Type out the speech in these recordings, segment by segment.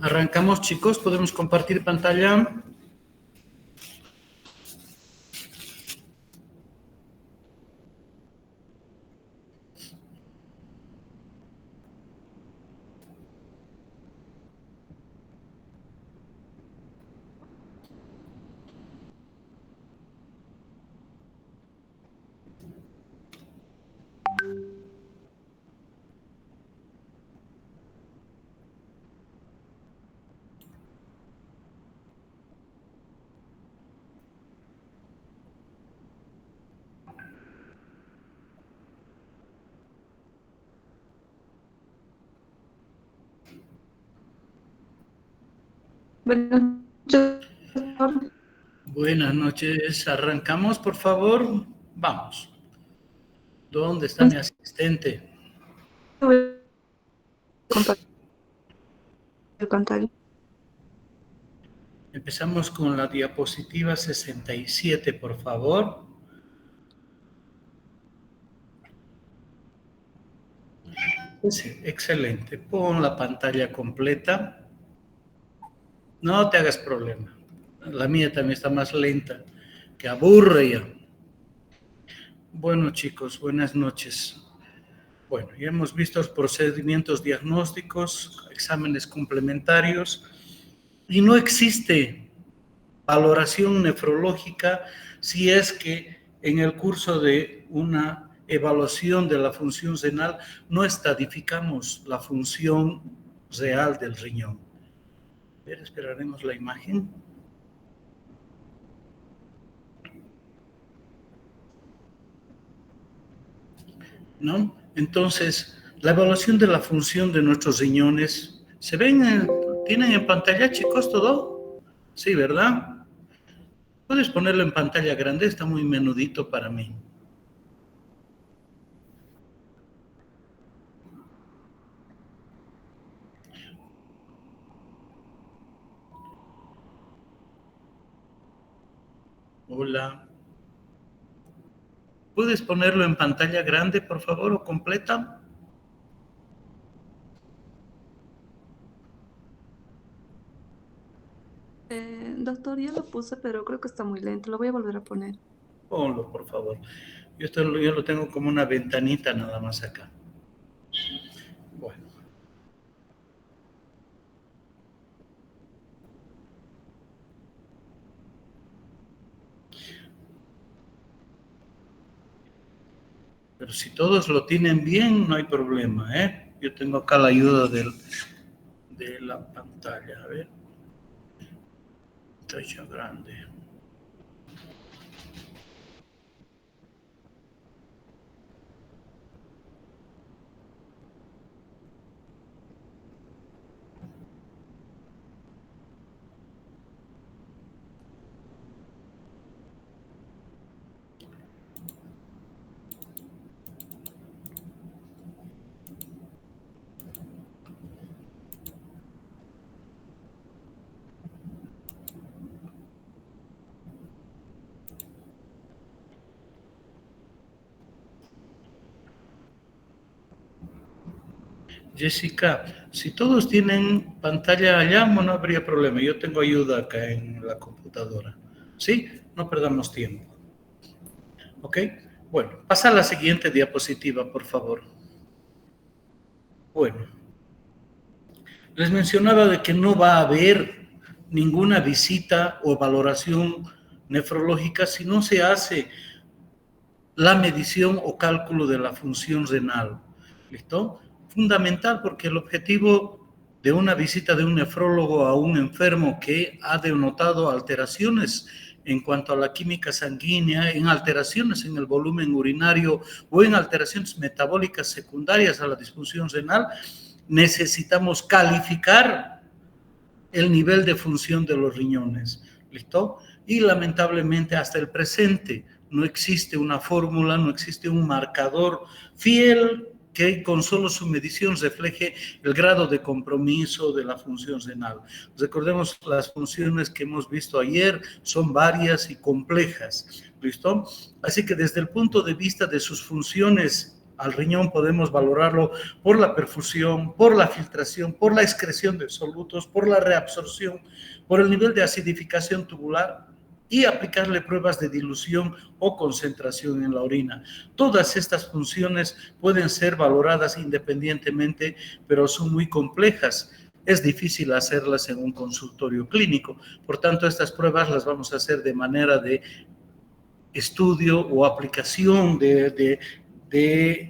Arrancamos, chicos, podemos compartir pantalla. Buenas noches. Buenas noches, arrancamos, por favor. Vamos. ¿Dónde está mi asistente? Voy a compartir pantalla. Empezamos con la diapositiva 67, por favor. Sí, excelente. Pon la pantalla completa. No te hagas problema. La mía también está más lenta, que aburre ya. Bueno, chicos, buenas noches. Bueno, ya hemos visto los procedimientos diagnósticos, exámenes complementarios, y no existe valoración nefrológica si es que en el curso de una evaluación de la función renal no estadificamos la función real del riñón. A ver, esperaremos la imagen. ¿No? Entonces, la evaluación de la función de nuestros riñones, ¿se ven? ¿Tienen en pantalla, chicos, todo? Sí, ¿verdad? Puedes ponerlo en pantalla grande, está muy menudito para mí. Hola. ¿Puedes ponerlo en pantalla grande, por favor, o completa? Doctor, ya lo puse, pero creo que está muy lento. Lo voy a volver a poner. Ponlo, por favor. Yo lo tengo como una ventanita nada más acá. Bueno. Pero si todos lo tienen bien, no hay problema, ¿eh? Yo tengo acá la ayuda de la pantalla. A ver. Pantalla grande. Jessica, si todos tienen pantalla allá, no habría problema. Yo tengo ayuda acá en la computadora. ¿Sí? No perdamos tiempo. ¿Ok? Bueno, pasa a la siguiente diapositiva, por favor. Bueno, les mencionaba de que no va a haber ninguna visita o valoración nefrológica si no se hace la medición o cálculo de la función renal. ¿Listo? Fundamental porque el objetivo de una visita de un nefrólogo a un enfermo que ha denotado alteraciones en cuanto a la química sanguínea, en alteraciones en el volumen urinario o en alteraciones metabólicas secundarias a la disfunción renal, necesitamos calificar el nivel de función de los riñones. ¿Listo? Y lamentablemente hasta el presente no existe una fórmula, no existe un marcador fiel que con solo su medición refleje el grado de compromiso de la función renal. Recordemos, las funciones que hemos visto ayer son varias y complejas, ¿listo? Así que desde el punto de vista de sus funciones al riñón podemos valorarlo por la perfusión, por la filtración, por la excreción de solutos, por la reabsorción, por el nivel de acidificación tubular y aplicarle pruebas de dilución o concentración en la orina. Todas estas funciones pueden ser valoradas independientemente, pero son muy complejas. Es difícil hacerlas en un consultorio clínico. Por tanto, estas pruebas las vamos a hacer de manera de estudio o aplicación de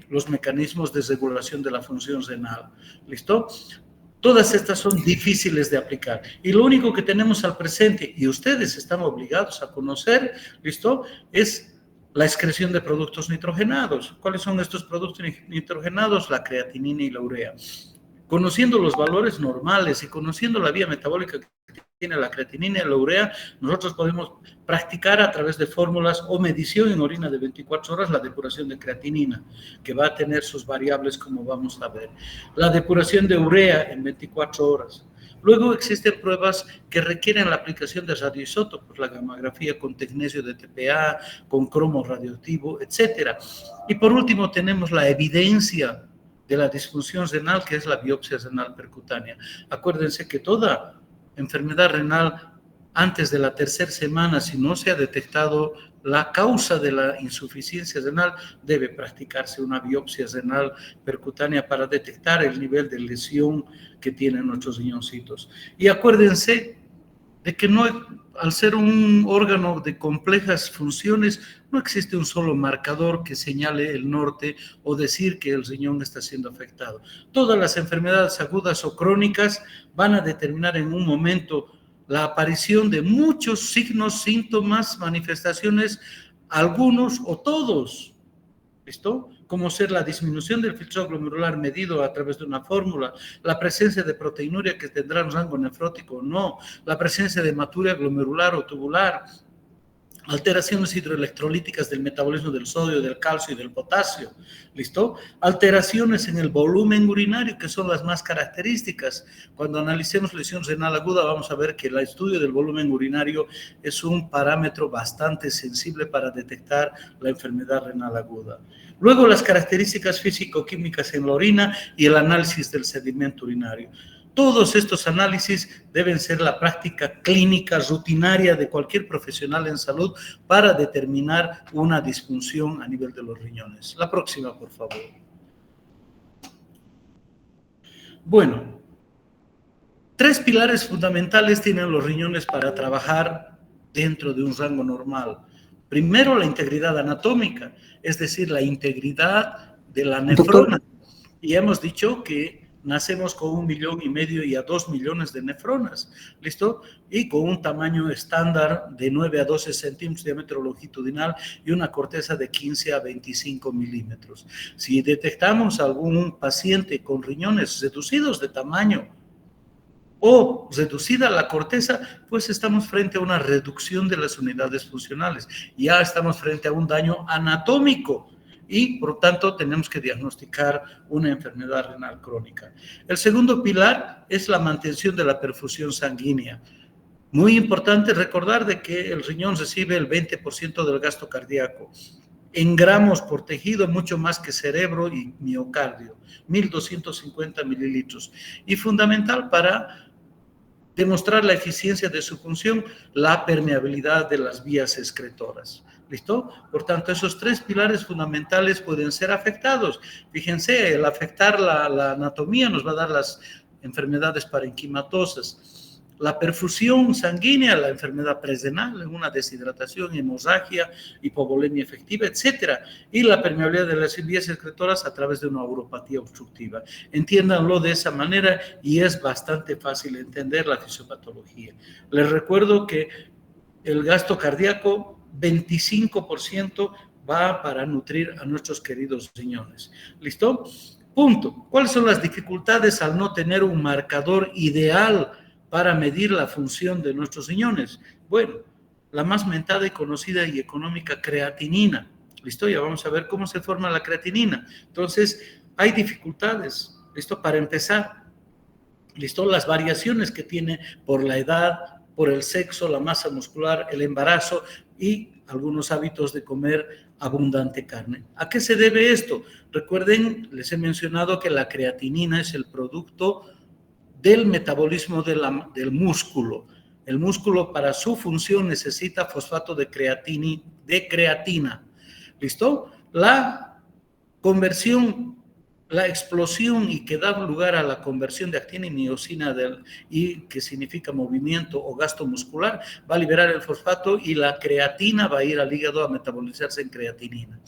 los mecanismos de regulación de la función renal. ¿Listo? Todas estas son difíciles de aplicar. Y lo único que tenemos al presente, y ustedes están obligados a conocer, ¿listo?, es la excreción de productos nitrogenados. ¿Cuáles son estos productos nitrogenados? La creatinina y la urea. Conociendo los valores normales y conociendo la vía metabólica que tiene la creatinina y la urea, nosotros podemos practicar a través de fórmulas o medición en orina de 24 horas la depuración de creatinina, que va a tener sus variables como vamos a ver. La depuración de urea en 24 horas. Luego existen pruebas que requieren la aplicación de radioisótopos, la gammagrafía con tecnesio de TPA, con cromo radioactivo, etc. Y por último tenemos la evidencia de la disfunción renal, que es la biopsia renal percutánea. Acuérdense que toda enfermedad renal, antes de la tercera semana, si no se ha detectado la causa de la insuficiencia renal, debe practicarse una biopsia renal percutánea para detectar el nivel de lesión que tienen nuestros riñoncitos. Y acuérdense de que no, al ser un órgano de complejas funciones, no existe un solo marcador que señale el norte o decir que el riñón está siendo afectado. Todas las enfermedades agudas o crónicas van a determinar en un momento la aparición de muchos signos, síntomas, manifestaciones, algunos o todos. ¿Listo? Como ser la disminución del filtrado glomerular medido a través de una fórmula, la presencia de proteinuria que tendrá un rango nefrótico o no, la presencia de hematuria glomerular o tubular, alteraciones hidroelectrolíticas del metabolismo del sodio, del calcio y del potasio, ¿listo? Alteraciones en el volumen urinario, que son las más características. Cuando analicemos lesión renal aguda, vamos a ver que el estudio del volumen urinario es un parámetro bastante sensible para detectar la enfermedad renal aguda. Luego, las características físico-químicas en la orina y el análisis del sedimento urinario. Todos estos análisis deben ser la práctica clínica rutinaria de cualquier profesional en salud para determinar una disfunción a nivel de los riñones. La próxima, por favor. Bueno, 3 pilares fundamentales tienen los riñones para trabajar dentro de un rango normal. Primero, la integridad anatómica, es decir, la integridad de la nefrona. Y hemos dicho que nacemos con 1,5 millones y a 2 millones de nefronas, ¿listo? Y con un tamaño estándar de 9 a 12 centímetros de diámetro longitudinal y una corteza de 15 a 25 milímetros. Si detectamos algún paciente con riñones reducidos de tamaño o reducida la corteza, pues estamos frente a una reducción de las unidades funcionales. Ya estamos frente a un daño anatómico y, por tanto, tenemos que diagnosticar una enfermedad renal crónica. El segundo pilar es la mantención de la perfusión sanguínea. Muy importante recordar de que el riñón recibe el 20% del gasto cardíaco. En gramos por tejido, mucho más que cerebro y miocardio, 1.250 mililitros. Y fundamental para demostrar la eficiencia de su función, la permeabilidad de las vías excretoras. ¿Listo? Por tanto, esos 3 pilares fundamentales pueden ser afectados. Fíjense, el afectar la anatomía nos va a dar las enfermedades parenquimatosas. La perfusión sanguínea, la enfermedad presrenal, una deshidratación, hemorragia, hipovolemia efectiva, etc. Y la permeabilidad de las vías excretoras a través de una uropatía obstructiva. Entiéndanlo de esa manera y es bastante fácil entender la fisiopatología. Les recuerdo que el gasto cardíaco, 25% va para nutrir a nuestros queridos riñones. ¿Listo? Punto. ¿Cuáles son las dificultades al no tener un marcador ideal para medir la función de nuestros riñones? Bueno, la más mentada y conocida y económica creatinina. ¿Listo? Ya vamos a ver cómo se forma la creatinina. Entonces, hay dificultades. ¿Listo? Para empezar, ¿listo? Las variaciones que tiene por la edad, por el sexo, la masa muscular, el embarazo y algunos hábitos de comer abundante carne. ¿A qué se debe esto? Recuerden, les he mencionado que la creatinina es el producto del metabolismo del músculo. El músculo para su función necesita fosfato de creatina. ¿Listo? La conversión, la explosión y que da lugar a la conversión de actina y miosina y que significa movimiento o gasto muscular, va a liberar el fosfato y la creatina va a ir al hígado a metabolizarse en creatinina.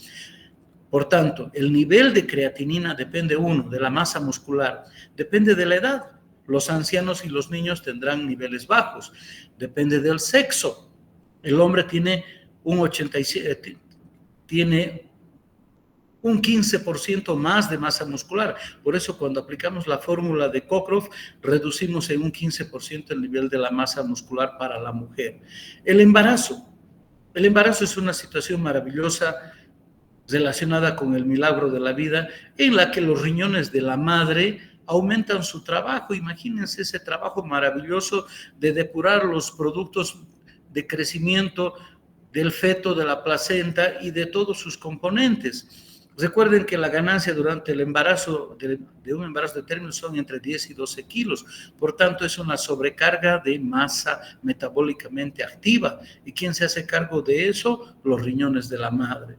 Por tanto, el nivel de creatinina depende, uno, de la masa muscular, depende de la edad. Los ancianos y los niños tendrán niveles bajos, depende del sexo. El hombre tiene un 87, tiene un 15% más de masa muscular. Por eso, cuando aplicamos la fórmula de Cockcroft, reducimos en un 15% el nivel de la masa muscular para la mujer. El embarazo es una situación maravillosa relacionada con el milagro de la vida, en la que los riñones de la madre aumentan su trabajo. Imagínense ese trabajo maravilloso de depurar los productos de crecimiento del feto, de la placenta y de todos sus componentes. Recuerden que la ganancia durante el embarazo, de un embarazo de término, son entre 10 y 12 kilos. Por tanto, es una sobrecarga de masa metabólicamente activa. ¿Y quién se hace cargo de eso? Los riñones de la madre.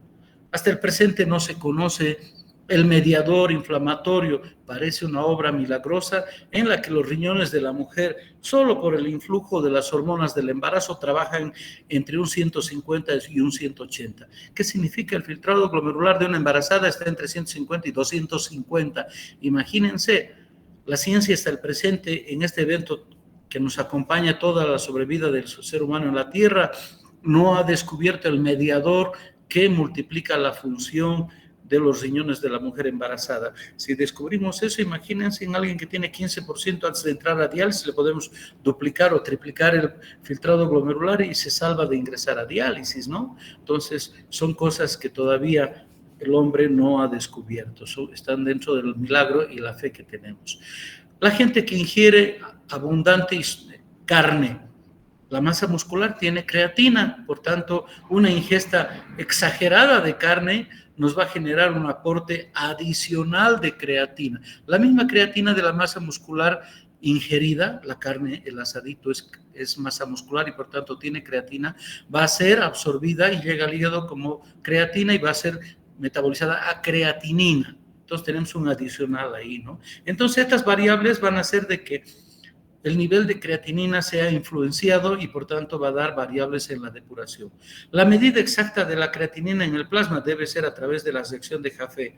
Hasta el presente no se conoce el mediador inflamatorio. Parece una obra milagrosa en la que los riñones de la mujer, solo por el influjo de las hormonas del embarazo, trabajan entre un 150 y un 180. ¿Qué significa? El filtrado glomerular de una embarazada está entre 150 y 250. Imagínense, la ciencia hasta el presente en este evento que nos acompaña toda la sobrevida del ser humano en la Tierra, no ha descubierto el mediador que multiplica la función de los riñones de la mujer embarazada. Si descubrimos eso, imagínense en alguien que tiene 15% antes de entrar a diálisis, le podemos duplicar o triplicar el filtrado glomerular y se salva de ingresar a diálisis, ¿no? Entonces, son cosas que todavía el hombre no ha descubierto, están dentro del milagro y la fe que tenemos. La gente que ingiere abundante carne, la masa muscular tiene creatina, por tanto, una ingesta exagerada de carne nos va a generar un aporte adicional de creatina. La misma creatina de la masa muscular ingerida, la carne, el asadito es masa muscular y por tanto tiene creatina, va a ser absorbida y llega al hígado como creatina y va a ser metabolizada a creatinina. Entonces tenemos un adicional ahí, ¿no? Entonces estas variables van a hacer de que el nivel de creatinina sea influenciado y por tanto va a dar variables en la depuración. La medida exacta de la creatinina en el plasma debe ser a través de la sección de Jaffe.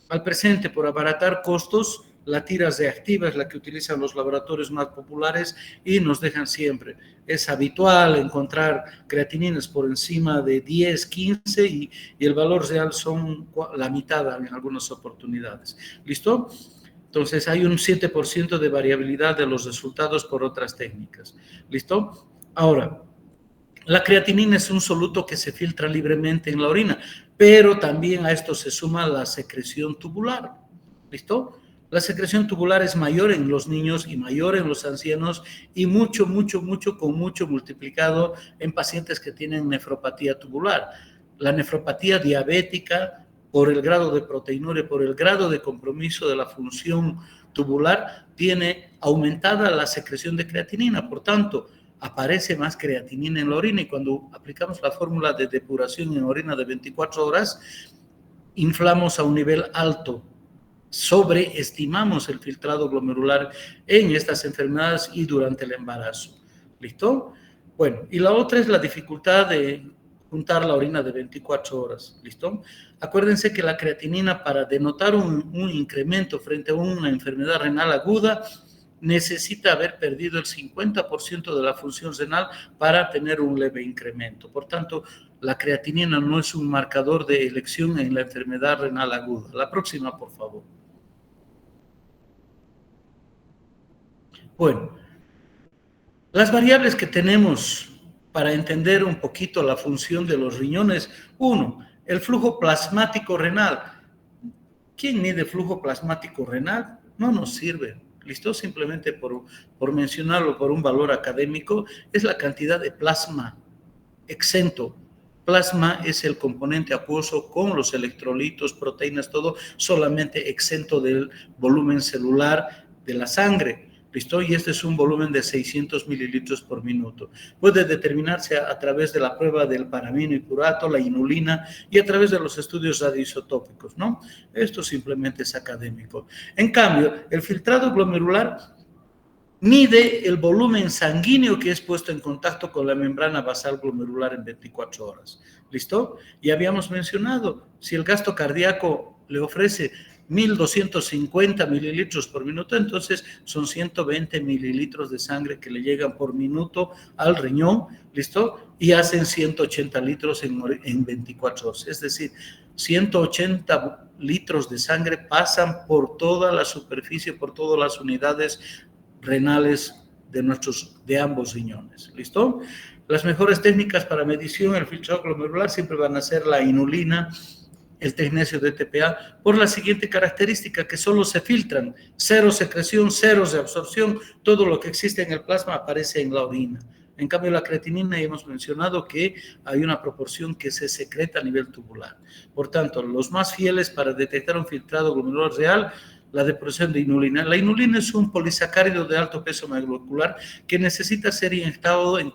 Al presente, por abaratar costos, la tiras de activa es la que utilizan los laboratorios más populares y nos dejan siempre. Es habitual encontrar creatininas por encima de 10, 15 y el valor real son la mitad en algunas oportunidades. ¿Listo? Entonces, hay un 7% de variabilidad de los resultados por otras técnicas. ¿Listo? Ahora, la creatinina es un soluto que se filtra libremente en la orina, pero también a esto se suma la secreción tubular. ¿Listo? La secreción tubular es mayor en los niños y mayor en los ancianos y mucho multiplicado en pacientes que tienen nefropatía tubular. La nefropatía diabética, por el grado de proteinuria, por el grado de compromiso de la función tubular, tiene aumentada la secreción de creatinina. Por tanto, aparece más creatinina en la orina y cuando aplicamos la fórmula de depuración en orina de 24 horas, inflamos a un nivel alto. Sobreestimamos el filtrado glomerular en estas enfermedades y durante el embarazo. ¿Listo? Bueno, y la otra es la dificultad de juntar la orina de 24 horas. ¿Listo? Acuérdense que la creatinina, para denotar un incremento frente a una enfermedad renal aguda, necesita haber perdido el 50% de la función renal para tener un leve incremento. Por tanto, la creatinina no es un marcador de elección en la enfermedad renal aguda. La próxima, por favor. Bueno, las variables que tenemos para entender un poquito la función de los riñones. Uno, el flujo plasmático renal. ¿Quién mide flujo plasmático renal? No nos sirve. ¿Listo? Simplemente por mencionarlo por un valor académico, es la cantidad de plasma exento. plasma es el componente acuoso con los electrolitos, proteínas, todo solamente exento del volumen celular de la sangre. ¿Listo? Y este es un volumen de 600 mililitros por minuto. Puede determinarse a través de la prueba del paraminoipurato, la inulina y a través de los estudios radioisotópicos, ¿no? Esto simplemente es académico. En cambio, el filtrado glomerular mide el volumen sanguíneo que es puesto en contacto con la membrana basal glomerular en 24 horas. ¿Listo? Y habíamos mencionado, si el gasto cardíaco le ofrece 1.250 mililitros por minuto, entonces son 120 mililitros de sangre que le llegan por minuto al riñón, ¿listo? Y hacen 180 litros en 24 horas. Es decir, 180 litros de sangre pasan por toda la superficie, por todas las unidades renales de ambos riñones, ¿listo? Las mejores técnicas para medición del filtrado glomerular siempre van a ser la inulina, el tecnesio de TPA, por la siguiente característica, que solo se filtran, cero secreción, ceros de absorción, todo lo que existe en el plasma aparece en la orina. En cambio, la creatinina, ya hemos mencionado que hay una proporción que se secreta a nivel tubular. Por tanto, los más fieles para detectar un filtrado glomerular real, la depuración de inulina. La inulina es un polisacárido de alto peso molecular que necesita ser inyectado en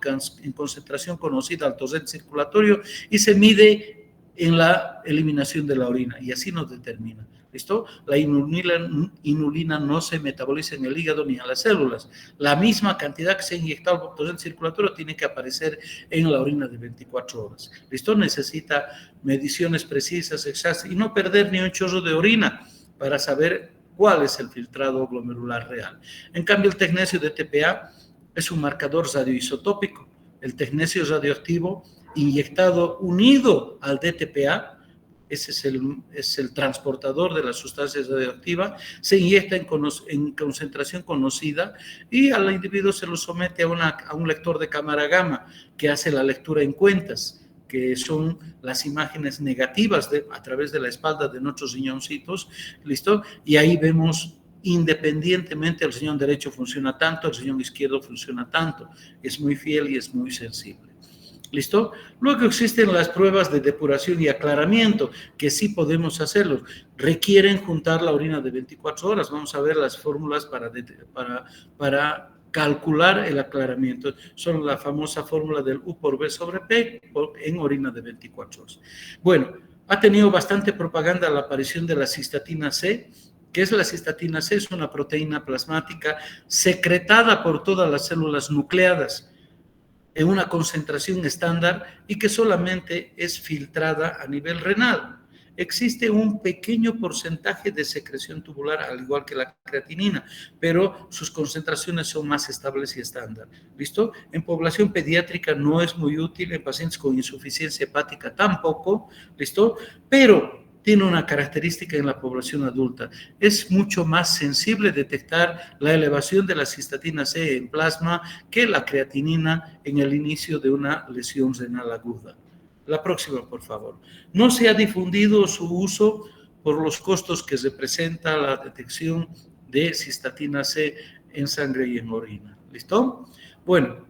concentración conocida al torrente circulatorio y se mide en la eliminación de la orina, y así nos determina. ¿Listo? La inulina no se metaboliza en el hígado ni en las células. La misma cantidad que se ha inyectado al torrente circulatorio tiene que aparecer en la orina de 24 horas. ¿Listo? Necesita mediciones precisas, exactas, y no perder ni un chorro de orina para saber cuál es el filtrado glomerular real. En cambio, el tecnesio de TPA es un marcador radioisotópico. El tecnesio radioactivo inyectado unido al DTPA, ese es el transportador de la sustancia radioactiva, se inyecta en concentración conocida y al individuo se lo somete a un lector de cámara gamma que hace la lectura en cuentas, que son las imágenes negativas a través de la espalda de nuestros riñoncitos, ¿listo? Y ahí vemos independientemente el riñón derecho funciona tanto, el riñón izquierdo funciona tanto, es muy fiel y es muy sensible. ¿Listo? Luego existen las pruebas de depuración y aclaramiento, que sí podemos hacerlo. Requieren juntar la orina de 24 horas. Vamos a ver las fórmulas para calcular el aclaramiento. Son la famosa fórmula del U por V sobre P en orina de 24 horas. Bueno, ha tenido bastante propaganda la aparición de la cistatina C. ¿Qué es la cistatina C? Es una proteína plasmática secretada por todas las células nucleadas en una concentración estándar y que solamente es filtrada a nivel renal. Existe un pequeño porcentaje de secreción tubular, al igual que la creatinina, pero sus concentraciones son más estables y estándar. ¿Listo? En población pediátrica no es muy útil, en pacientes con insuficiencia hepática tampoco, ¿listo? Pero tiene una característica en la población adulta. Es mucho más sensible detectar la elevación de la cistatina C en plasma que la creatinina en el inicio de una lesión renal aguda. La próxima, por favor. No se ha difundido su uso por los costos que representa la detección de cistatina C en sangre y en orina. ¿Listo? Bueno,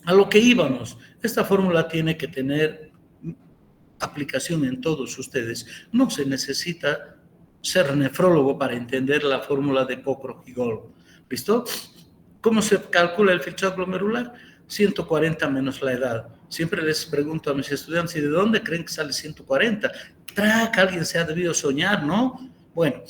a lo que íbamos. Esta fórmula tiene que tener aplicación en todos ustedes. No se necesita ser nefrólogo para entender la fórmula de Pocock-Gol. ¿Listo? ¿Cómo se calcula el filtrado glomerular? 140 menos la edad. Siempre les pregunto a mis estudiantes, ¿y de dónde creen que sale 140? ¡Trac! Alguien se ha debido soñar, ¿no? Bueno,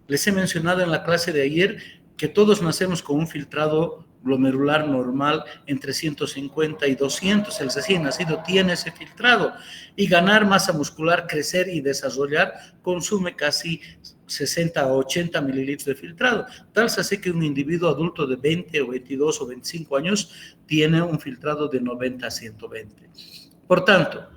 les he mencionado en la clase de ayer que todos nacemos con un filtrado glomerular normal entre 150 y 200. El recién nacido tiene ese filtrado y ganar masa muscular, crecer y desarrollar consume casi 60 a 80 mililitros de filtrado. Tal se hace que un individuo adulto de 20 o 22 o 25 años tiene un filtrado de 90 a 120. Por tanto,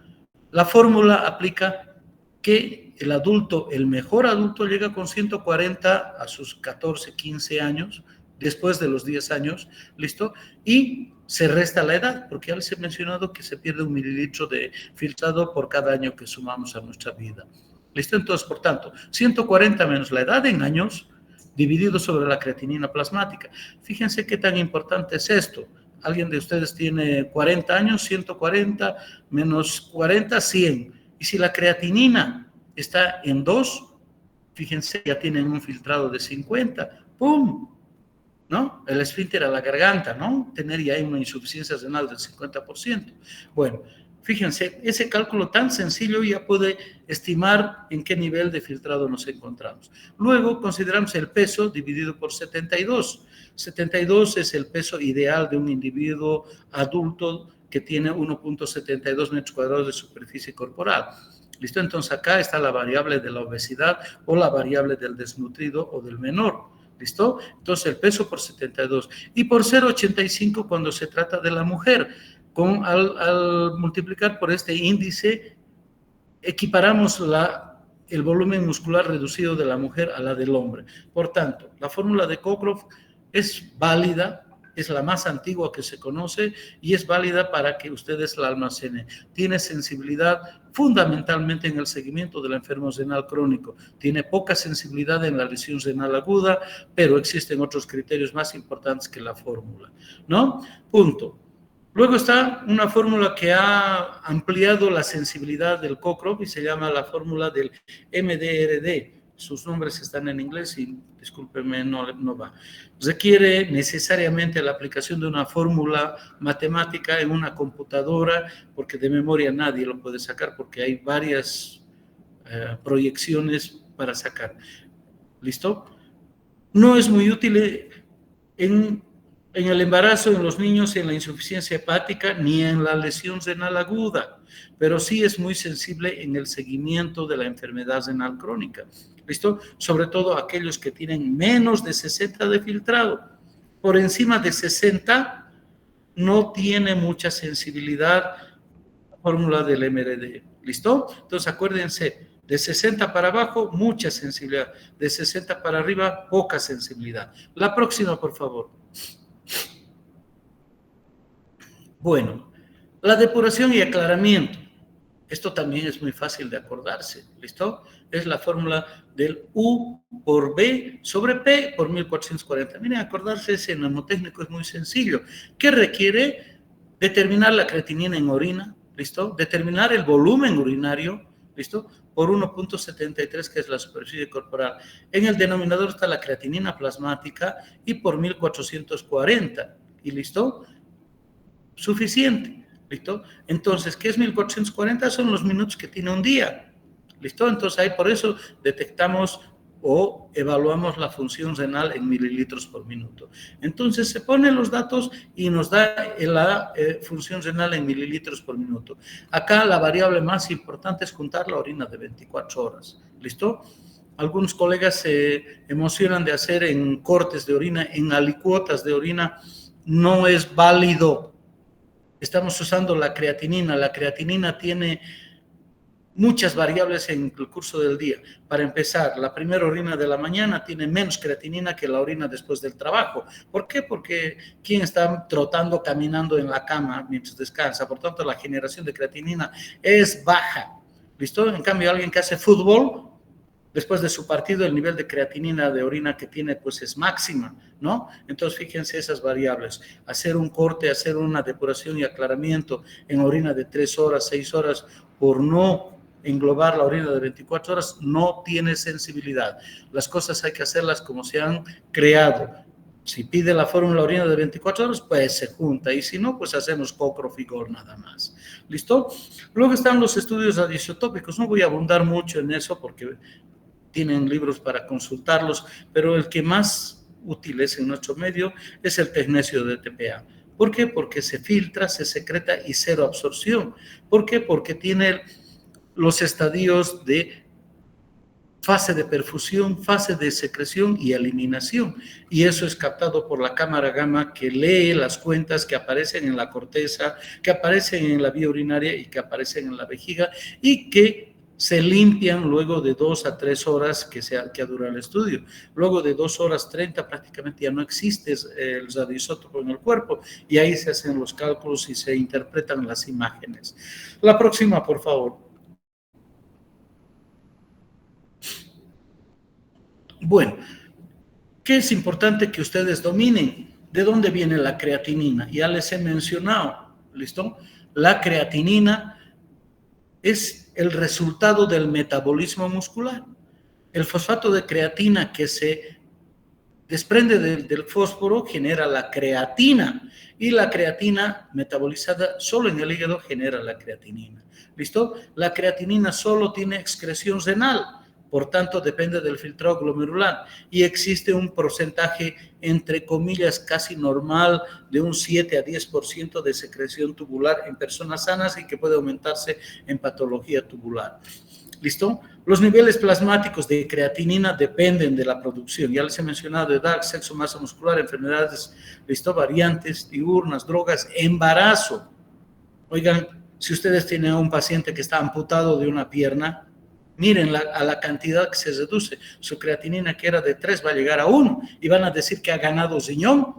la fórmula aplica que el mejor adulto llega con 140 a sus 14, 15 años, después de los 10 años, ¿listo? Y se resta la edad, porque ya les he mencionado que se pierde 1 mililitro de filtrado por cada año que sumamos a nuestra vida. ¿Listo? Entonces, por tanto, 140 menos la edad en años, dividido sobre la creatinina plasmática. Fíjense qué tan importante es esto. alguien de ustedes tiene 40 años, 140 menos 40, 100. Y si la creatinina está en 2, fíjense, ya tienen un filtrado de 50, ¡pum! ¿No? El esfínter a la garganta, ¿no? Tener ya una insuficiencia renal del 50%. Bueno, fíjense, ese cálculo tan sencillo ya puede estimar en qué nivel de filtrado nos encontramos. Luego consideramos el peso dividido por 72. 72 es el peso ideal de un individuo adulto que tiene 1.72 metros cuadrados de superficie corporal. ¿Listo? Entonces acá está la variable de la obesidad o la variable del desnutrido o del menor. ¿Listo? Entonces el peso por 72. Y por 0,85 cuando se trata de la mujer. Al multiplicar por este índice, equiparamos el volumen muscular reducido de la mujer a la del hombre. Por tanto, la fórmula de Cockcroft es válida, es la más antigua que se conoce y es válida para que ustedes la almacenen. Tiene sensibilidad fundamentalmente en el seguimiento del enfermo renal crónico. Tiene poca sensibilidad en la lesión renal aguda, pero existen otros criterios más importantes que la fórmula, ¿no? Punto. Luego está una fórmula que ha ampliado la sensibilidad del Cockcroft y se llama la fórmula del MDRD. Sus nombres están en inglés y discúlpenme, no va. Requiere necesariamente la aplicación de una fórmula matemática en una computadora, porque de memoria nadie lo puede sacar, porque hay varias proyecciones para sacar. ¿Listo? No es muy útil en el embarazo, en los niños, en la insuficiencia hepática, ni en la lesión renal aguda, pero sí es muy sensible en el seguimiento de la enfermedad renal crónica. ¿Listo? Sobre todo aquellos que tienen menos de 60 de filtrado. Por encima de 60 no tiene mucha sensibilidad la fórmula del MRD. ¿Listo? Entonces acuérdense, de 60 para abajo, mucha sensibilidad. De 60 para arriba, poca sensibilidad. La próxima, por favor. Bueno, la depuración y aclaramiento. Esto también es muy fácil de acordarse, ¿listo? Es la fórmula del U por B sobre P por 1440. Miren, acordarse ese mnemotécnico es muy sencillo. ¿Qué requiere? Determinar la creatinina en orina, ¿listo? Determinar el volumen urinario, ¿listo? Por 1.73, que es la superficie corporal. En el denominador está la creatinina plasmática y por 1440. ¿Y listo? Suficiente. ¿Listo? Entonces, ¿qué es 1440? Son los minutos que tiene un día. ¿Listo? Entonces, ahí por eso detectamos o evaluamos la función renal en mililitros por minuto. Entonces, se ponen los datos y nos da la función renal en mililitros por minuto. Acá la variable más importante es juntar la orina de 24 horas. ¿Listo? Algunos colegas se emocionan de hacer en cortes de orina, en alicuotas de orina. No es válido. Estamos usando la creatinina. La creatinina tiene muchas variables en el curso del día. Para empezar, la primera orina de la mañana tiene menos creatinina que la orina después del trabajo. ¿Por qué? Porque quien está trotando, caminando en la cama mientras descansa, por tanto la generación de creatinina es baja. ¿Listo? En cambio, alguien que hace fútbol, después de su partido, el nivel de creatinina de orina que tiene, pues es máxima, ¿no? Entonces, fíjense esas variables. Hacer un corte, hacer una depuración y aclaramiento en orina de 3 horas, 6 horas, por no englobar la orina de 24 horas, no tiene sensibilidad. Las cosas hay que hacerlas como se han creado. Si pide la fórmula orina de 24 horas, pues se junta. Y si no, pues hacemos Cockcroft y Gore nada más. ¿Listo? Luego están los estudios radioisotópicos. No voy a abundar mucho en eso porque tienen libros para consultarlos, pero el que más útil es en nuestro medio es el tecnesio de TPA. ¿Por qué? Porque se filtra, se secreta y cero absorción. ¿Por qué? Porque tiene los estadios de fase de perfusión, fase de secreción y eliminación. Y eso es captado por la cámara gamma que lee las cuentas que aparecen en la corteza, que aparecen en la vía urinaria y que aparecen en la vejiga y que se limpian luego de 2 a 3 horas que dura el estudio. Luego de 2 horas 30 prácticamente ya no existe el radioisótopo en el cuerpo y ahí se hacen los cálculos y se interpretan las imágenes. La próxima, por favor. Bueno, ¿qué es importante que ustedes dominen? ¿De dónde viene la creatinina? Ya les he mencionado, ¿listo? La creatinina es el resultado del metabolismo muscular. El fosfato de creatina que se desprende del fósforo genera la creatina, y la creatina metabolizada solo en el hígado genera la creatinina. ¿Listo? La creatinina solo tiene excreción renal, por tanto depende del filtrado glomerular, y existe un porcentaje, entre comillas, casi normal, de un 7 a 10% de secreción tubular en personas sanas, y que puede aumentarse en patología tubular. ¿Listo? Los niveles plasmáticos de creatinina dependen de la producción. Ya les he mencionado edad, sexo, masa muscular, enfermedades, ¿listo? Variantes, diurnas, drogas, embarazo. Oigan, si ustedes tienen a un paciente que está amputado de una pierna, miren a la cantidad que se reduce. Su creatinina, que era de 3, va a llegar a 1, y van a decir que ha ganado riñón,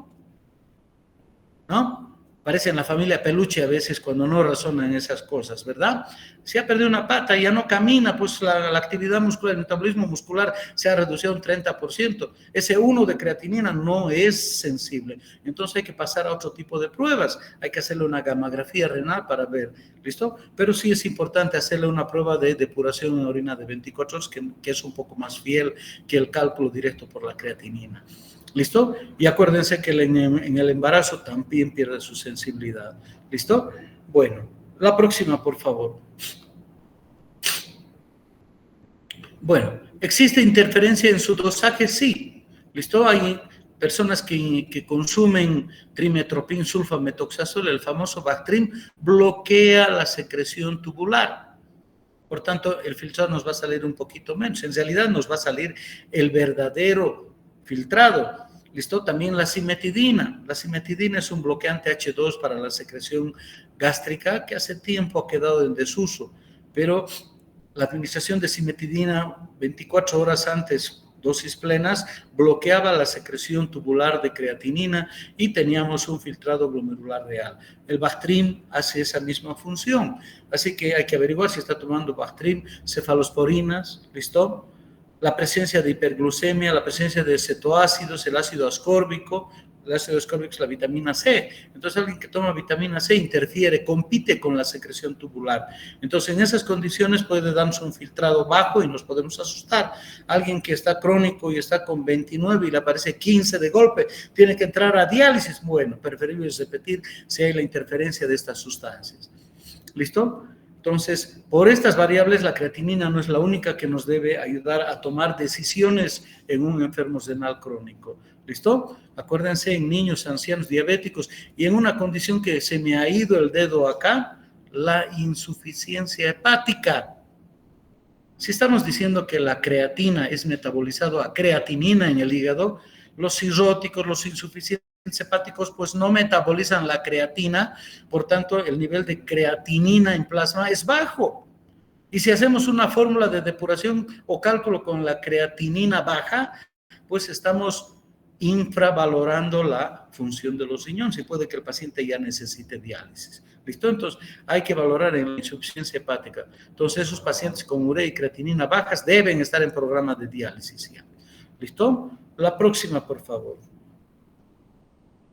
¿no? Parece en la familia Peluche a veces cuando no razonan esas cosas, ¿verdad? Si ha perdido una pata y ya no camina, pues la actividad muscular, el metabolismo muscular se ha reducido un 30%. Ese 1 de creatinina no es sensible. Entonces hay que pasar a otro tipo de pruebas. Hay que hacerle una gamografía renal para ver, ¿listo? Pero sí es importante hacerle una prueba de depuración en orina de 24 horas, que es un poco más fiel que el cálculo directo por la creatinina. ¿Listo? Y acuérdense que en el embarazo también pierde su sensibilidad. ¿Listo? Bueno, la próxima, por favor. Bueno, ¿existe interferencia en su dosaje? Sí. ¿Listo? Hay personas que consumen trimetoprim sulfametoxazol, el famoso Bactrim, bloquea la secreción tubular. Por tanto, el filtrado nos va a salir un poquito menos. En realidad nos va a salir el verdadero filtrado. ¿Listo? También la cimetidina. La cimetidina es un bloqueante H2 para la secreción gástrica que hace tiempo ha quedado en desuso, pero la administración de cimetidina 24 horas antes, dosis plenas, bloqueaba la secreción tubular de creatinina y teníamos un filtrado glomerular real. El Bactrim hace esa misma función, así que hay que averiguar si está tomando Bactrim, cefalosporinas, ¿listo? La presencia de hiperglucemia, la presencia de cetoácidos, el ácido ascórbico. El ácido ascórbico es la vitamina C. Entonces, alguien que toma vitamina C interfiere, compite con la secreción tubular. Entonces, en esas condiciones puede darnos un filtrado bajo y nos podemos asustar. Alguien que está crónico y está con 29 y le aparece 15 de golpe, tiene que entrar a diálisis. Bueno, preferible es repetir si hay la interferencia de estas sustancias. ¿Listo? Entonces, por estas variables, la creatinina no es la única que nos debe ayudar a tomar decisiones en un enfermo renal crónico. ¿Listo? Acuérdense, en niños, ancianos, diabéticos y en una condición que se me ha ido el dedo acá, la insuficiencia hepática. Si estamos diciendo que la creatina es metabolizado a creatinina en el hígado, los cirróticos, los insuficientes hepáticos, pues no metabolizan la creatina, por tanto, el nivel de creatinina en plasma es bajo. Y si hacemos una fórmula de depuración o cálculo con la creatinina baja, pues estamos infravalorando la función de los riñones y puede que el paciente ya necesite diálisis. ¿Listo? Entonces, hay que valorar en la insuficiencia hepática. Entonces, esos pacientes con urea y creatinina bajas deben estar en programa de diálisis ya. ¿Listo? La próxima, por favor.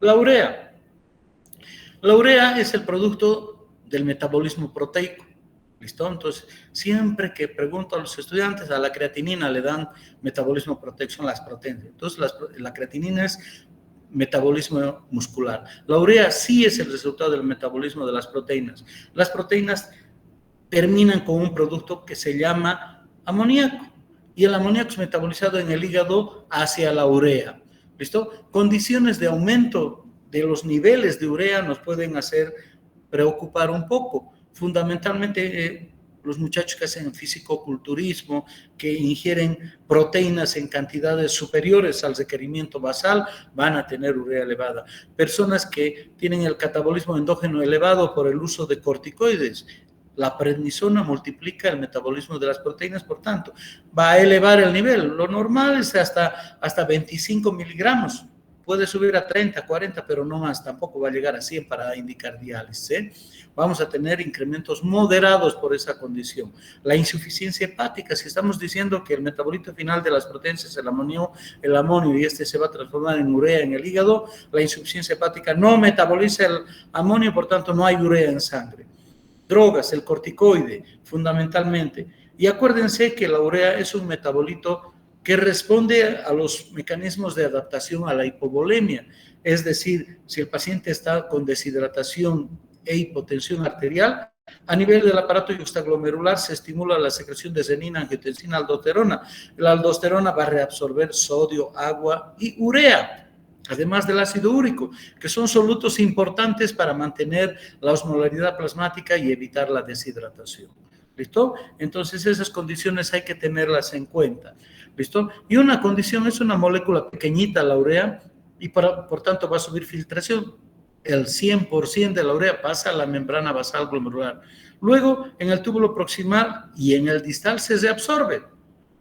La urea. La urea es el producto del metabolismo proteico. ¿Listo? Entonces, siempre que pregunto a los estudiantes, a la creatinina le dan metabolismo proteico, son las proteínas. Entonces, la creatinina es metabolismo muscular. La urea sí es el resultado del metabolismo de las proteínas. Las proteínas terminan con un producto que se llama amoníaco, y el amoníaco es metabolizado en el hígado hacia la urea. ¿Listo? Condiciones de aumento de los niveles de urea nos pueden hacer preocupar un poco. Fundamentalmente, los muchachos que hacen fisicoculturismo, que ingieren proteínas en cantidades superiores al requerimiento basal, van a tener urea elevada. Personas que tienen el catabolismo endógeno elevado por el uso de corticoides, la prednisona multiplica el metabolismo de las proteínas, por tanto, va a elevar el nivel. Lo normal es hasta 25 miligramos puede subir a 30, 40, pero no más, tampoco va a llegar a 100 para indicar diálisis, ¿eh? Vamos a tener incrementos moderados por esa condición. La insuficiencia hepática, si estamos diciendo que el metabolito final de las proteínas es el amonio y este se va a transformar en urea en el hígado, la insuficiencia hepática no metaboliza el amonio, por tanto no hay urea en sangre. Drogas, el corticoide, fundamentalmente. Y acuérdense que la urea es un metabolito que responde a los mecanismos de adaptación a la hipovolemia. Es decir, si el paciente está con deshidratación e hipotensión arterial, a nivel del aparato yuxtaglomerular se estimula la secreción de senina, angiotensina, aldosterona. La aldosterona va a reabsorber sodio, agua y urea, además del ácido úrico, que son solutos importantes para mantener la osmolaridad plasmática y evitar la deshidratación. ¿Listo? Entonces esas condiciones hay que tenerlas en cuenta. ¿Listo? Y una condición es una molécula pequeñita, la urea, y por tanto va a subir filtración. El 100% de la urea pasa a la membrana basal glomerular. Luego, en el túbulo proximal y en el distal se reabsorbe,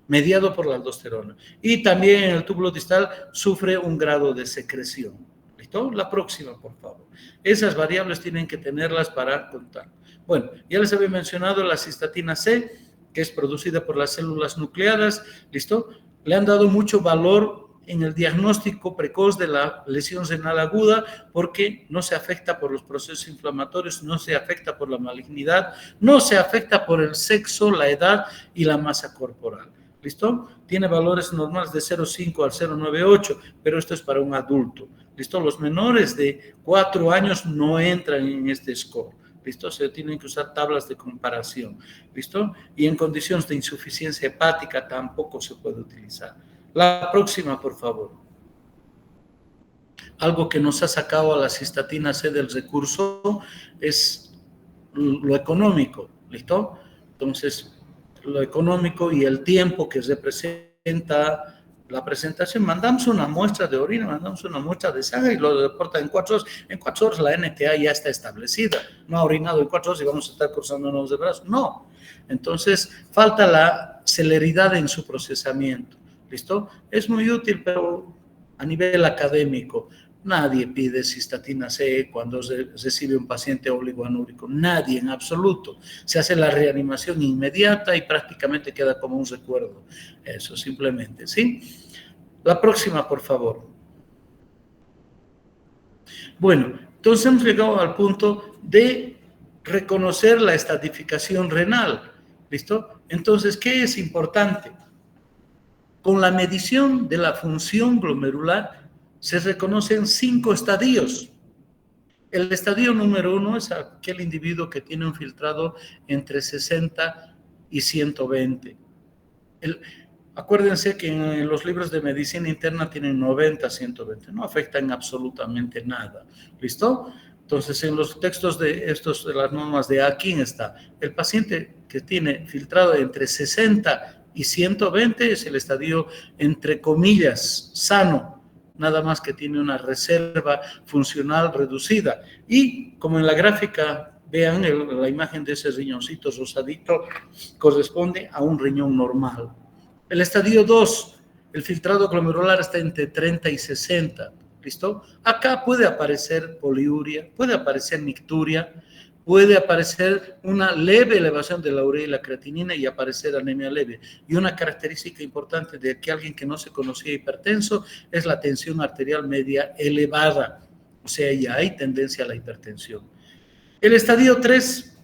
mediado por la aldosterona. Y también en el túbulo distal sufre un grado de secreción. ¿Listo? La próxima, por favor. Esas variables tienen que tenerlas para contar. Bueno, ya les había mencionado la cistatina C, que es producida por las células nucleadas. ¿Listo? Le han dado mucho valor en el diagnóstico precoz de la lesión renal aguda, porque no se afecta por los procesos inflamatorios, no se afecta por la malignidad, no se afecta por el sexo, la edad y la masa corporal. ¿Listo? Tiene valores normales de 0,5 al 0,98, pero esto es para un adulto. ¿Listo? Los menores de 4 años no entran en este score. ¿Listo? Se tienen que usar tablas de comparación. ¿Listo? Y en condiciones de insuficiencia hepática tampoco se puede utilizar. La próxima, por favor. Algo que nos ha sacado a la cistatina C del recurso es lo económico, ¿listo? Entonces, lo económico y el tiempo que representa la presentación. Mandamos una muestra de orina, mandamos una muestra de sangre y lo reporta en 4 horas. En 4 horas la NTA ya está establecida. No ha orinado en 4 horas y vamos a estar cruzándonos de brazos. No. Entonces, falta la celeridad en su procesamiento. ¿Listo? Es muy útil, pero a nivel académico, nadie pide cistatina C cuando recibe un paciente oligoanúrico. Nadie, en absoluto. Se hace la reanimación inmediata y prácticamente queda como un recuerdo. Eso, simplemente, ¿sí? La próxima, por favor. Bueno, entonces hemos llegado al punto de reconocer la estratificación renal. ¿Listo? Entonces, ¿qué es importante? Con la medición de la función glomerular se reconocen 5 estadios. El estadio número 1 es aquel individuo que tiene un filtrado entre 60 y 120. Acuérdense que en los libros de medicina interna tienen 90, 120. No afectan absolutamente nada. ¿Listo? Entonces, en los textos de las normas de Akin está el paciente que tiene filtrado entre 60 y 120 es el estadio, entre comillas, sano, nada más que tiene una reserva funcional reducida. Y como en la gráfica, vean la imagen de ese riñoncito rosadito, corresponde a un riñón normal. El estadio 2, el filtrado glomerular está entre 30 y 60, ¿listo? Acá puede aparecer poliuria, puede aparecer nicturia, puede aparecer una leve elevación de la urea y la creatinina y aparecer anemia leve. Y una característica importante de que alguien que no se conocía hipertenso es la tensión arterial media elevada. O sea, ya hay tendencia a la hipertensión. El estadio 3,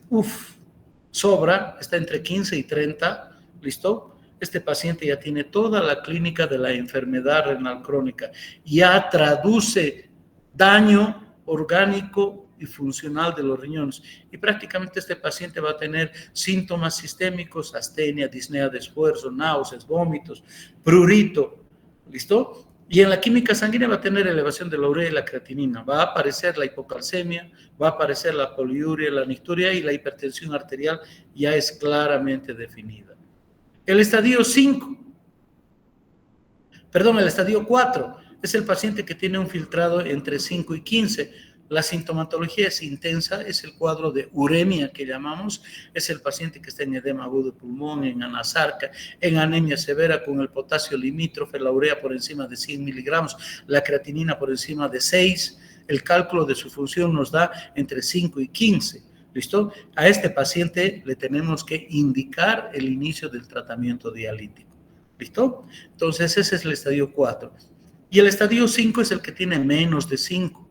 sobra, está entre 15 y 30, ¿listo? Este paciente ya tiene toda la clínica de la enfermedad renal crónica. Ya traduce daño orgánico y funcional de los riñones. Y prácticamente este paciente va a tener síntomas sistémicos, astenia, disnea de esfuerzo, náuseas, vómitos, prurito, ¿listo? Y en la química sanguínea va a tener elevación de la urea y la creatinina. Va a aparecer la hipocalcemia, va a aparecer la poliuria, la nicturia y la hipertensión arterial ya es claramente definida. El estadio 4 es el paciente que tiene un filtrado entre 5 y 15. La sintomatología es intensa, es el cuadro de uremia que llamamos, es el paciente que está en edema agudo de pulmón, en anasarca, en anemia severa con el potasio limítrofe, la urea por encima de 100 miligramos, la creatinina por encima de 6, el cálculo de su función nos da entre 5 y 15. ¿Listo? A este paciente le tenemos que indicar el inicio del tratamiento dialítico. ¿Listo? Entonces ese es el estadio 4. Y el estadio 5 es el que tiene menos de 5.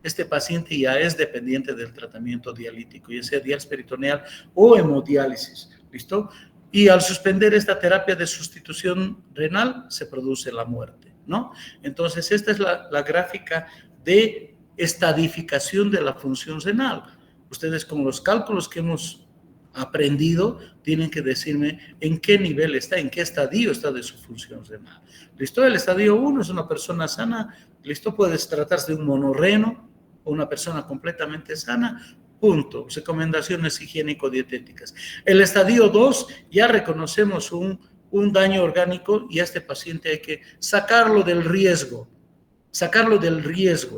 Este paciente ya es dependiente del tratamiento dialítico, ya sea diálisis peritoneal o hemodiálisis. ¿Listo? Y al suspender esta terapia de sustitución renal, se produce la muerte, ¿no? Entonces, esta es la gráfica de estadificación de la función renal. Ustedes con los cálculos que hemos aprendido tienen que decirme en qué nivel está, en qué estadio está de su función renal. ¿Listo? El estadio 1 es una persona sana. ¿Listo? Puede tratarse de un monorreno o una persona completamente sana. Punto. Recomendaciones higiénico-dietéticas. El estadio 2 ya reconocemos un daño orgánico y a este paciente hay que sacarlo del riesgo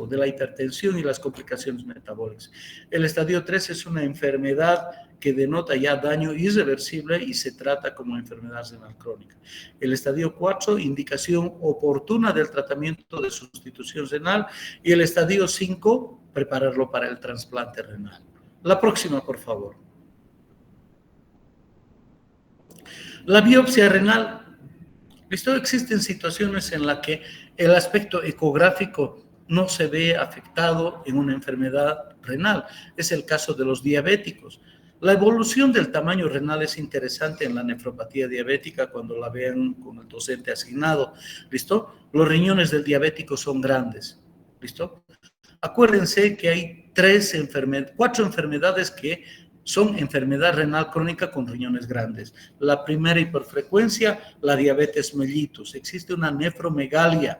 de la hipertensión y las complicaciones metabólicas. El estadio 3 es una enfermedad que denota ya daño irreversible y se trata como enfermedad renal crónica. El estadio 4, indicación oportuna del tratamiento de sustitución renal. Y el estadio 5, prepararlo para el trasplante renal. La próxima, por favor. La biopsia renal. ¿Listo? Existen situaciones en las que el aspecto ecográfico no se ve afectado en una enfermedad renal. Es el caso de los diabéticos. La evolución del tamaño renal es interesante en la nefropatía diabética cuando la vean con el docente asignado. ¿Listo? Los riñones del diabético son grandes. ¿Listo? Acuérdense que hay 4 enfermedades que son enfermedad renal crónica con riñones grandes. La primera, hiperfrecuencia, la diabetes mellitus. Existe una nefromegalia.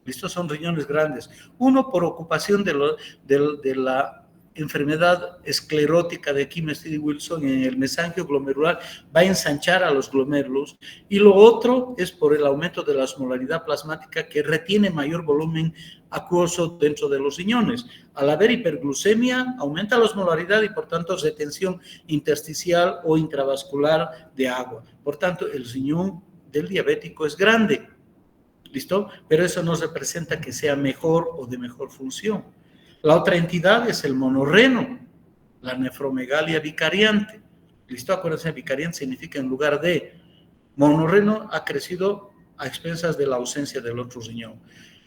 Estos son riñones grandes. Uno, por ocupación de la enfermedad esclerótica de Kim-Stevie-Wilson en el mesangio glomerular, va a ensanchar a los glomérulos. Y lo otro es por el aumento de la osmolaridad plasmática que retiene mayor volumen acuoso dentro de los riñones. Al haber hiperglucemia, aumenta la osmolaridad y por tanto retención intersticial o intravascular de agua. Por tanto, el riñón del diabético es grande. ¿Listo? Pero eso no representa que sea mejor o de mejor función. La otra entidad es el monorreno, la nefromegalia vicariante. ¿Listo? Acuérdense, vicariante significa en lugar de. Monorreno ha crecido a expensas de la ausencia del otro riñón.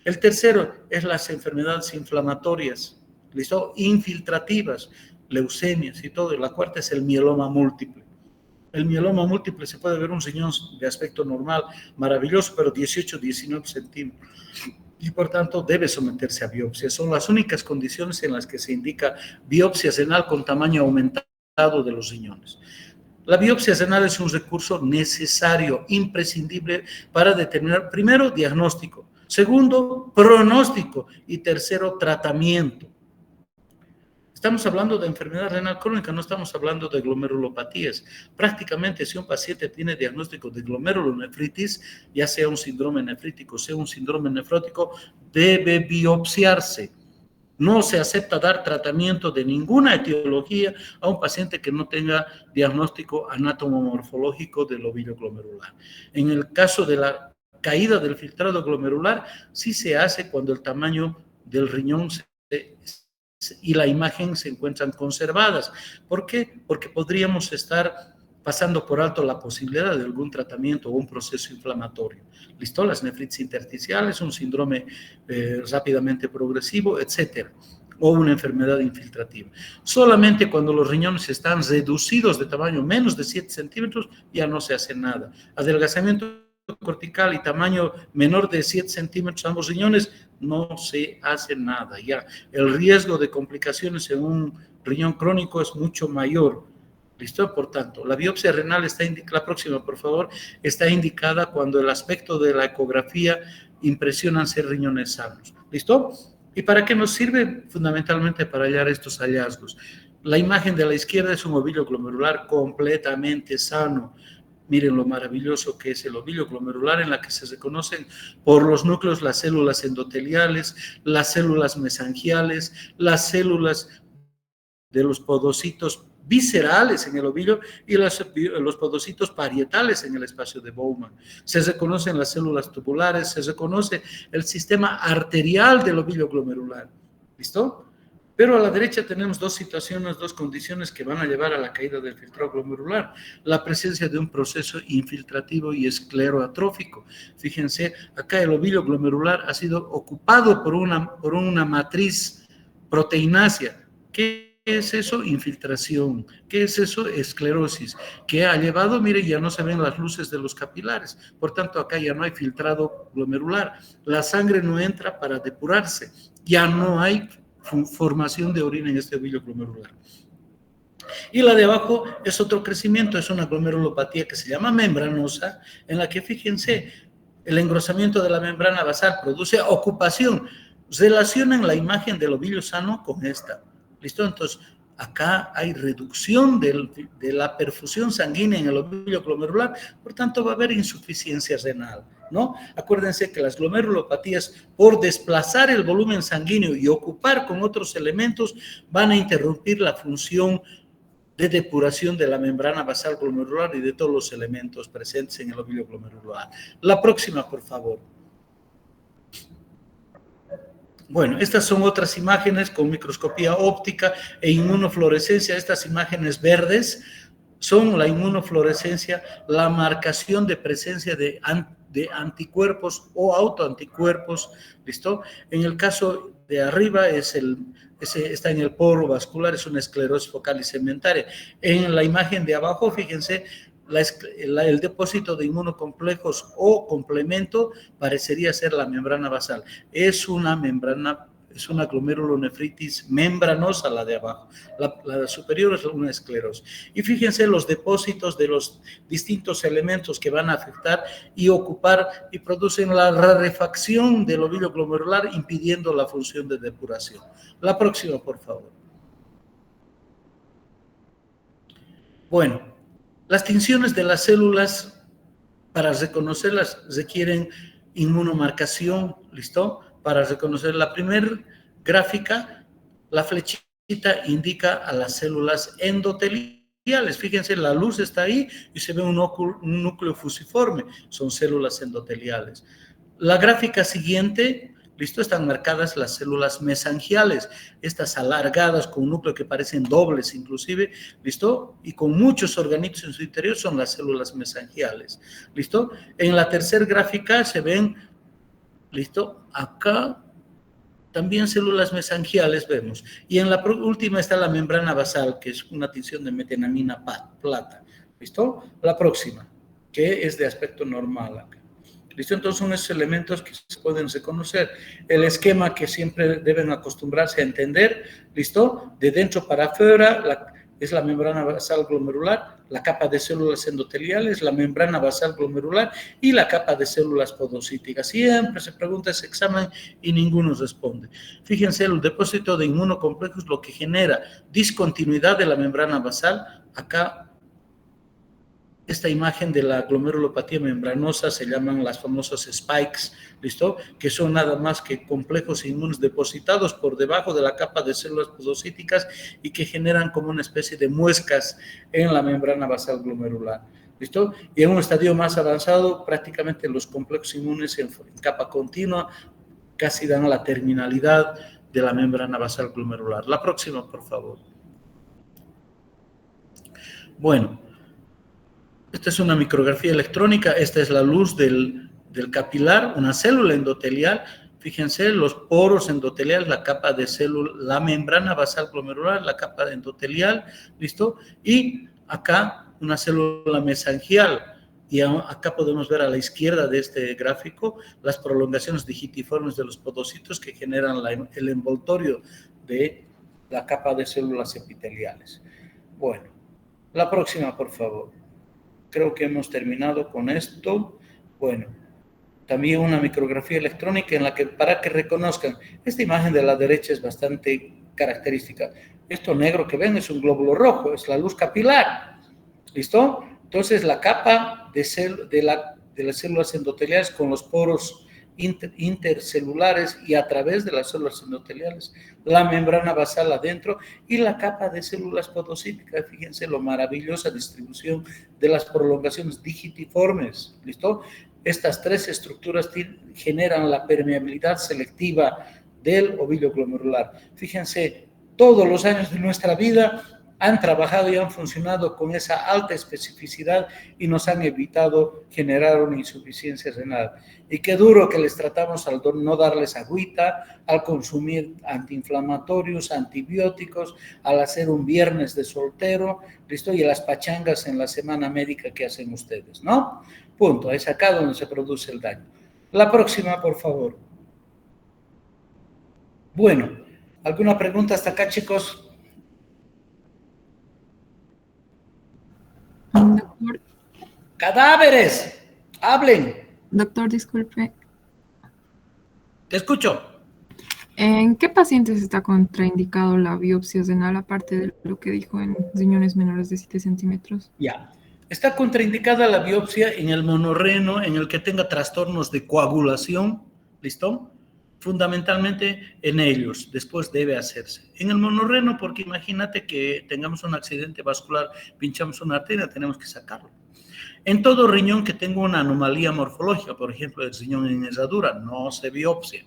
El tercero es las enfermedades inflamatorias, ¿listo? Infiltrativas, leucemias y todo. La cuarta es el mieloma múltiple. El mieloma múltiple se puede ver un riñón de aspecto normal, maravilloso, pero 18, 19 centímetros. Y por tanto debe someterse a biopsia. Son las únicas condiciones en las que se indica biopsia renal con tamaño aumentado de los riñones. La biopsia renal es un recurso necesario, imprescindible para determinar, primero, diagnóstico, segundo, pronóstico y tercero, tratamiento. Estamos hablando de enfermedad renal crónica, no estamos hablando de glomerulopatías. Prácticamente si un paciente tiene diagnóstico de glomerulonefritis, ya sea un síndrome nefrítico, sea un síndrome nefrótico, debe biopsiarse. No se acepta dar tratamiento de ninguna etiología a un paciente que no tenga diagnóstico anatomomorfológico del ovillo glomerular. En el caso de la caída del filtrado glomerular, sí se hace cuando el tamaño del riñón y la imagen se encuentran conservadas. ¿Por qué? Porque podríamos estar pasando por alto la posibilidad de algún tratamiento o un proceso inflamatorio. ¿Listo? Las nefritis intersticiales, un síndrome rápidamente progresivo, etcétera, o una enfermedad infiltrativa. Solamente cuando los riñones están reducidos de tamaño menos de 7 centímetros, ya no se hace nada. Adelgazamiento cortical y tamaño menor de 7 centímetros ambos riñones, no se hace nada. Ya el riesgo de complicaciones en un riñón crónico es mucho mayor. ¿Listo? Por tanto, la biopsia renal está indicada, la próxima, por favor, está indicada cuando el aspecto de la ecografía impresiona ser riñones sanos. ¿Listo? ¿Y para qué nos sirve? Fundamentalmente para hallar estos hallazgos. La imagen de la izquierda es un ovillo glomerular completamente sano. Miren lo maravilloso que es el ovillo glomerular, en la que se reconocen por los núcleos las células endoteliales, las células mesangiales, las células de los podocitos viscerales en el ovillo y los podocitos parietales en el espacio de Bowman. Se reconocen las células tubulares, se reconoce el sistema arterial del ovillo glomerular. ¿Listo? Pero a la derecha tenemos dos situaciones, dos condiciones que van a llevar a la caída del filtrado glomerular. La presencia de un proceso infiltrativo y escleroatrófico. Fíjense, acá el ovillo glomerular ha sido ocupado por una matriz proteinácea. ¿Qué es eso? Infiltración. ¿Qué es eso? Esclerosis. ¿Qué ha llevado? Mire, ya no se ven las luces de los capilares. Por tanto, acá ya no hay filtrado glomerular. La sangre no entra para depurarse. Ya no hay formación de orina en este ovillo glomerular. Y la de abajo es otro crecimiento, es una glomerulopatía que se llama membranosa, en la que, fíjense, el engrosamiento de la membrana basal produce ocupación. Relacionan la imagen del ovillo sano con esta. ¿Listo? Entonces, acá hay reducción de la perfusión sanguínea en el ovillo glomerular, por tanto va a haber insuficiencia renal, ¿no? Acuérdense que las glomerulopatías, por desplazar el volumen sanguíneo y ocupar con otros elementos, van a interrumpir la función de depuración de la membrana basal glomerular y de todos los elementos presentes en el ovillo glomerular. La próxima, por favor. Bueno, estas son otras imágenes con microscopía óptica e inmunofluorescencia. Estas imágenes verdes son la inmunofluorescencia, la marcación de presencia de anticuerpos o autoanticuerpos, ¿listo? En el caso de arriba está en el poro vascular, es una esclerosis focal y segmentaria. En la imagen de abajo, fíjense, el depósito de inmunocomplejos o complemento parecería ser la membrana basal. Es una glomerulonefritis membranosa la de abajo. La superior es una esclerosis. Y fíjense los depósitos de los distintos elementos que van a afectar y ocupar y producen la rarefacción del ovillo glomerular, impidiendo la función de depuración. La próxima, por favor. Bueno, las tinciones de las células, para reconocerlas, requieren inmunomarcación, ¿listo? Para reconocer la primera gráfica, la flechita indica a las células endoteliales. Fíjense, la luz está ahí y se ve un núcleo fusiforme, son células endoteliales. La gráfica siguiente, ¿listo? Están marcadas las células mesangiales, estas alargadas con un núcleo que parecen dobles inclusive, ¿listo? Y con muchos organitos en su interior son las células mesangiales, ¿listo? En la tercera gráfica se ven, ¿listo? Acá también células mesangiales vemos. Y en la última está la membrana basal, que es una tinción de metenamina plata, ¿listo? La próxima, que es de aspecto normal acá. ¿Listo? Entonces son esos elementos que se pueden reconocer. El esquema que siempre deben acostumbrarse a entender, ¿listo? De dentro para afuera es la membrana basal glomerular, la capa de células endoteliales, la membrana basal glomerular y la capa de células podocíticas. Siempre se pregunta ese examen y ninguno responde. Fíjense, el depósito de inmunocomplejos lo que genera discontinuidad de la membrana basal. Acá esta imagen de la glomerulopatía membranosa se llaman las famosas spikes, ¿listo? Que son nada más que complejos inmunes depositados por debajo de la capa de células podocíticas y que generan como una especie de muescas en la membrana basal glomerular, ¿listo? Y en un estadio más avanzado, prácticamente los complejos inmunes en capa continua casi dan la terminalidad de la membrana basal glomerular. La próxima, por favor. Bueno. Esta es una micrografía electrónica, esta es la luz del capilar, una célula endotelial. Fíjense, los poros endoteliales, la capa de célula, la membrana basal glomerular, la capa endotelial, ¿listo? Y acá una célula mesangial. Y acá podemos ver a la izquierda de este gráfico las prolongaciones digitiformes de los podocitos que generan el envoltorio de la capa de células epiteliales. Bueno, la próxima, por favor. Creo que hemos terminado con esto. Bueno, también una micrografía electrónica en la que, para que reconozcan, esta imagen de la derecha es bastante característica. Esto negro que ven es un glóbulo rojo, es la luz capilar. ¿Listo? Entonces, la capa de las células endoteliales con los poros intercelulares y a través de las células endoteliales, la membrana basal adentro y la capa de células podocíticas. Fíjense lo maravillosa distribución de las prolongaciones digitiformes, ¿listo? Estas tres estructuras generan la permeabilidad selectiva del ovillo glomerular. Fíjense, todos los años de nuestra vida han trabajado y han funcionado con esa alta especificidad y nos han evitado generar una insuficiencia renal. Y qué duro que les tratamos al no darles agüita, al consumir antiinflamatorios, antibióticos, al hacer un viernes de soltero, ¿listo? Y las pachangas en la semana médica que hacen ustedes, ¿no? Punto, es acá donde se produce el daño. La próxima, por favor. Bueno, ¿alguna pregunta hasta acá, chicos? Doctor, ¡Cadáveres! ¡Hablen! doctor, disculpe. Te escucho. ¿En qué pacientes está contraindicado la biopsia renal, aparte de lo que dijo en riñones menores de 7 centímetros? Ya. Está contraindicada la biopsia en el monorreno, en el que tenga trastornos de coagulación, ¿listo? Fundamentalmente en ellos, después debe hacerse. En el monorreno, porque imagínate que tengamos un accidente vascular, pinchamos una arteria, tenemos que sacarlo. En todo riñón que tenga una anomalía morfológica, por ejemplo, el riñón en herradura, no se biopsia,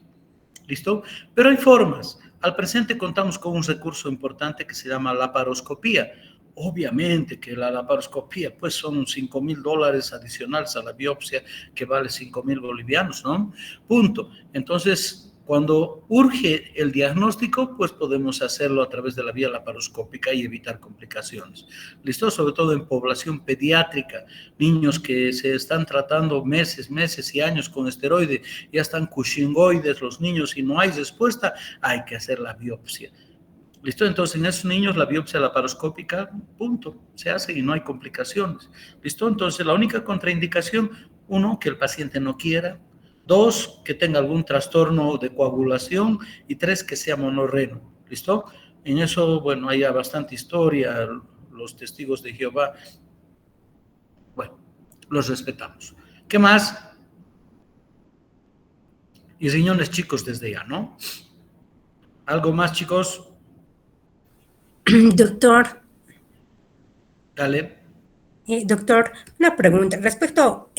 ¿listo? Pero hay formas. Al presente contamos con un recurso importante que se llama laparoscopía. Obviamente que la laparoscopía pues son $5,000 adicionales a la biopsia, que vale 5,000 bolivianos, ¿no? Punto. Entonces, cuando urge el diagnóstico, pues podemos hacerlo a través de la vía laparoscópica y evitar complicaciones. ¿Listo? Sobre todo en población pediátrica, niños que se están tratando meses y años con esteroide, ya están cushingoides los niños y no hay respuesta, hay que hacer la biopsia. ¿Listo? Entonces, en esos niños la biopsia laparoscópica, punto, se hace y no hay complicaciones. ¿Listo? Entonces, la única contraindicación, uno, que el paciente no quiera, dos, que tenga algún trastorno de coagulación y tres, que sea monorreno. ¿Listo? En eso, bueno, hay bastante historia, los testigos de Jehová, bueno, los respetamos. ¿Qué más? Y riñones chicos desde ya, ¿no? ¿Algo más, chicos? Doctor, Dale. doctor, una pregunta respecto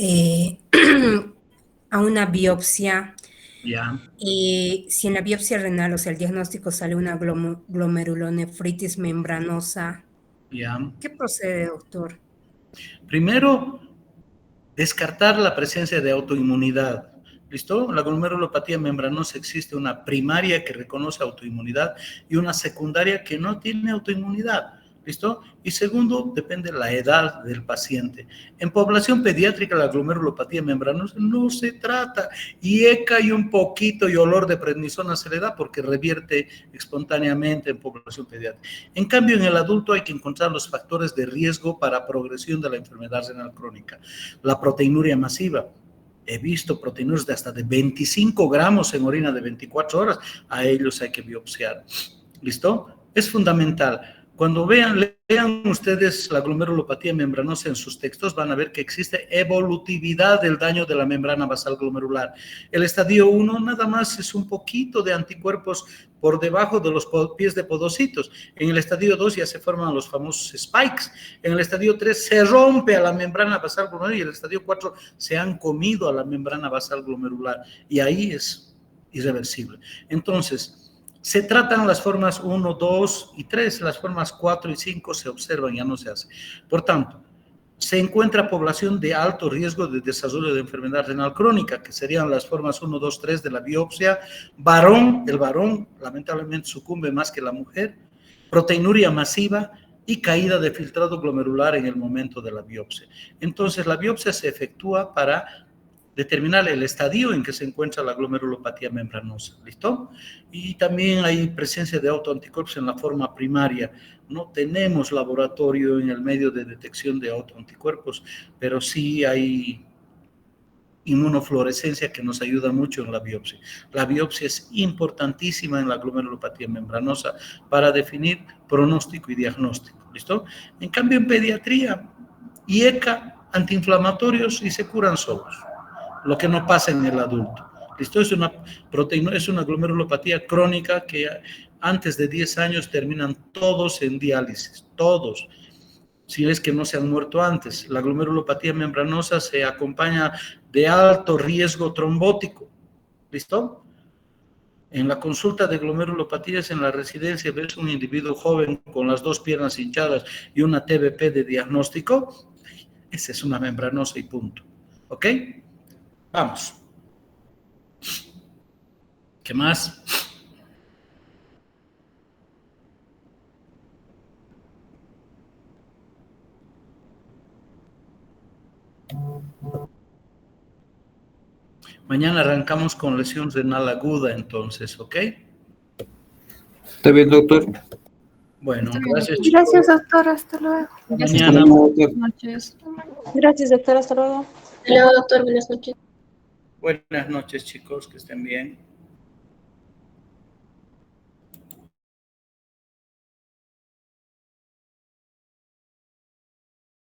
a una biopsia. Ya. Si en la biopsia renal, o sea, el diagnóstico sale una glomerulonefritis membranosa, Ya. ¿qué procede, doctor? Primero, descartar la presencia de autoinmunidad. ¿Listo? La glomerulopatía membranosa existe una primaria que reconoce autoinmunidad y una secundaria que no tiene autoinmunidad. ¿Listo? Y segundo, depende de la edad del paciente. En población pediátrica, la glomerulopatía membranosa no se trata. Y ECA y un poquito y olor de prednisona se le da porque revierte espontáneamente en población pediátrica. En cambio, en el adulto hay que encontrar los factores de riesgo para progresión de la enfermedad renal crónica. La proteinuria masiva. He visto proteinuras de hasta de 25 gramos en orina de 24 horas. A ellos hay que biopsiar. ¿Listo? Es fundamental. Cuando lean ustedes la glomerulopatía membranosa en sus textos, van a ver que existe evolutividad del daño de la membrana basal glomerular. El estadio 1 nada más es un poquito de anticuerpos por debajo de los pies de podocitos. En el estadio 2 ya se forman los famosos spikes. En el estadio 3 se rompe a la membrana basal glomerular y en el estadio 4 se han comido a la membrana basal glomerular. Y ahí es irreversible. Entonces, se tratan las formas 1, 2 y 3, las formas 4 y 5 se observan, ya no se hace. Por tanto, se encuentra población de alto riesgo de desarrollo de enfermedad renal crónica, que serían las formas 1, 2, 3 de la biopsia. El varón lamentablemente sucumbe más que la mujer. Proteinuria masiva y caída de filtrado glomerular en el momento de la biopsia. Entonces, la biopsia se efectúa para determinar el estadio en que se encuentra la glomerulopatía membranosa, ¿listo? Y también hay presencia de autoanticuerpos en la forma primaria. No tenemos laboratorio en el medio de detección de autoanticuerpos, pero sí hay inmunofluorescencia que nos ayuda mucho en la biopsia. La biopsia es importantísima en la glomerulopatía membranosa para definir pronóstico y diagnóstico, ¿listo? En cambio, en pediatría, y ECA, antiinflamatorios, y se curan solos, lo que no pasa en el adulto. ¿Listo? Es una glomerulopatía crónica que antes de 10 años terminan todos en diálisis, todos, si es que no se han muerto antes. La glomerulopatía membranosa se acompaña de alto riesgo trombótico. ¿Listo? En la consulta de glomerulopatías en la residencia ves un individuo joven con las 2 piernas hinchadas y una TBP de diagnóstico. Esa es una membranosa y punto. ¿Ok? Vamos. ¿Qué más? Mañana arrancamos con lesión renal aguda, entonces, ¿ok? Está bien, doctor. Bueno, Está bien. gracias, chicos. Gracias, doctor. Hasta luego. Mañana. Buenas noches. Gracias, doctor. Hasta luego. Hasta luego, doctor. Buenas noches. Buenas noches, chicos, que estén bien.